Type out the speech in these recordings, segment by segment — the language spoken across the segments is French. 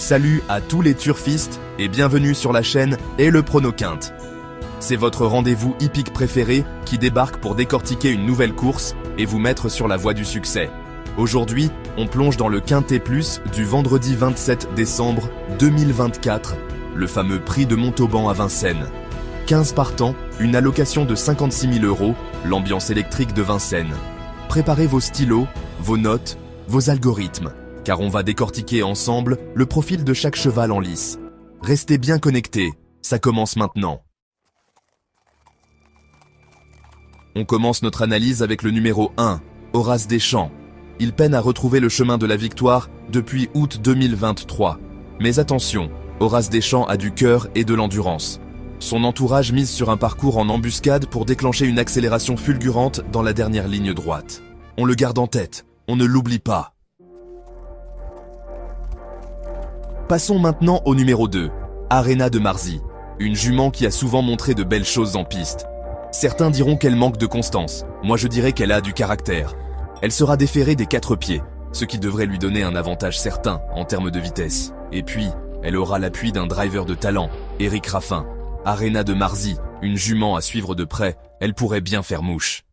Salut à tous les turfistes et bienvenue sur la chaîne et le Prono Quinte. C'est votre rendez-vous hippique préféré qui débarque pour décortiquer une nouvelle course et vous mettre sur la voie du succès. Aujourd'hui, on plonge dans le Quintet Plus du vendredi 27 décembre 2024, le fameux prix de Montauban à Vincennes. 15 partants, une allocation de 56 000 €, l'ambiance électrique de Vincennes. Préparez vos stylos, vos notes, vos algorithmes, car on va décortiquer ensemble le profil de chaque cheval en lice. Restez bien connectés, ça commence maintenant. On commence notre analyse avec le numéro 1, Horace Deschamps. Il peine à retrouver le chemin de la victoire depuis août 2023. Mais attention, Horace Deschamps a du cœur et de l'endurance. Son entourage mise sur un parcours en embuscade pour déclencher une accélération fulgurante dans la dernière ligne droite. On le garde en tête, on ne l'oublie pas. Passons maintenant au numéro 2, Arena de Marzy, une jument qui a souvent montré de belles choses en piste. Certains diront qu'elle manque de constance, moi je dirais qu'elle a du caractère. Elle sera déférée des 4 pieds, ce qui devrait lui donner un avantage certain en termes de vitesse. Et puis, elle aura l'appui d'un driver de talent, Éric Raffin. Arena de Marzy, une jument à suivre de près, elle pourrait bien faire mouche.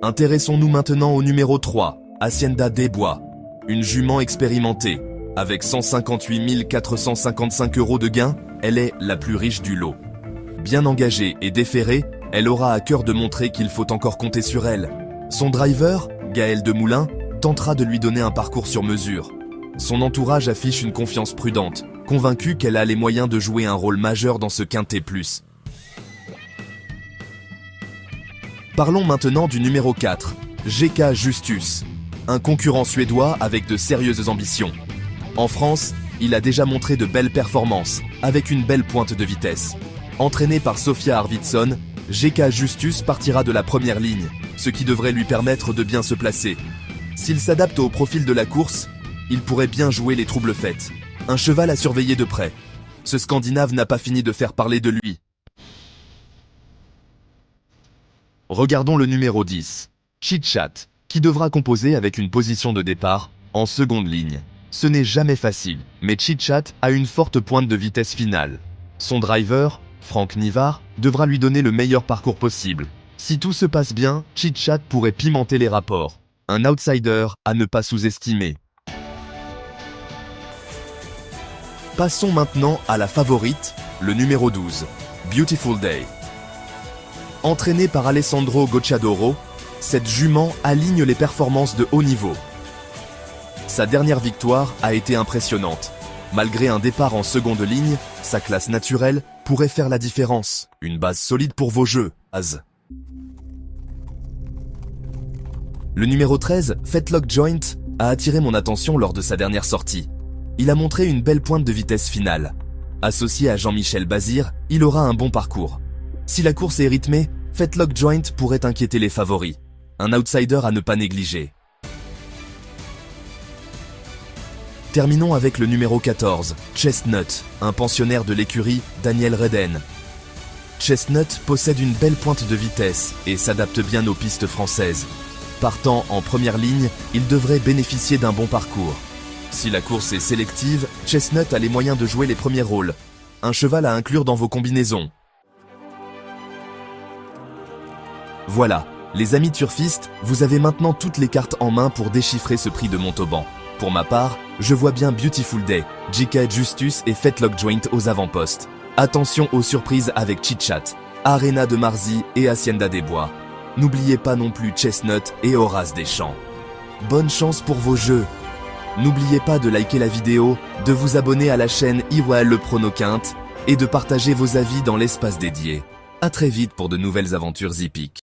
Intéressons-nous maintenant au numéro 3, Hacienda des Bois. Une jument expérimentée. Avec 158 455 € de gains, elle est la plus riche du lot. Bien engagée et déférée, elle aura à cœur de montrer qu'il faut encore compter sur elle. Son driver, Gaël Demoulin, tentera de lui donner un parcours sur mesure. Son entourage affiche une confiance prudente, convaincu qu'elle a les moyens de jouer un rôle majeur dans ce Quintet Plus. Parlons maintenant du numéro 4, GK Justus. Un concurrent suédois avec de sérieuses ambitions. En France, il a déjà montré de belles performances, avec une belle pointe de vitesse. Entraîné par Sofia Arvidsson, GK Justus partira de la première ligne, ce qui devrait lui permettre de bien se placer. S'il s'adapte au profil de la course, il pourrait bien jouer les troubles faites. Un cheval à surveiller de près. Ce Scandinave n'a pas fini de faire parler de lui. Regardons le numéro 10, Chit Chat, qui devra composer avec une position de départ en seconde ligne. Ce n'est jamais facile, mais Chit Chat a une forte pointe de vitesse finale. Son driver, Franck Nivard, devra lui donner le meilleur parcours possible. Si tout se passe bien, Chit Chat pourrait pimenter les rapports. Un outsider à ne pas sous-estimer. Passons maintenant à la favorite, le numéro 12, Beautiful Day. Entraînée par Alessandro Gocciadoro, cette jument aligne les performances de haut niveau. Sa dernière victoire a été impressionnante. Malgré un départ en seconde ligne, sa classe naturelle pourrait faire la différence. Une base solide pour vos jeux, Az. Le numéro 13, Fetlock Joint, a attiré mon attention lors de sa dernière sortie. Il a montré une belle pointe de vitesse finale. Associé à Jean-Michel Bazir, il aura un bon parcours. Si la course est rythmée, Fetlock Joint pourrait inquiéter les favoris. Un outsider à ne pas négliger. Terminons avec le numéro 14, Chestnut, un pensionnaire de l'écurie Daniel Redden. Chestnut possède une belle pointe de vitesse et s'adapte bien aux pistes françaises. Partant en première ligne, il devrait bénéficier d'un bon parcours. Si la course est sélective, Chestnut a les moyens de jouer les premiers rôles. Un cheval à inclure dans vos combinaisons. Voilà, les amis turfistes, vous avez maintenant toutes les cartes en main pour déchiffrer ce prix de Montauban. Pour ma part, je vois bien Beautiful Day, GK Justus et Fetlock Joint aux avant-postes. Attention aux surprises avec Chit Chat, Arena de Marzy et Hacienda des Bois. N'oubliez pas non plus Chestnut et Horace Deschamps. Bonne chance pour vos jeux. N'oubliez pas de liker la vidéo, de vous abonner à la chaîne le Prono Quinte et de partager vos avis dans l'espace dédié. À très vite pour de nouvelles aventures hippiques.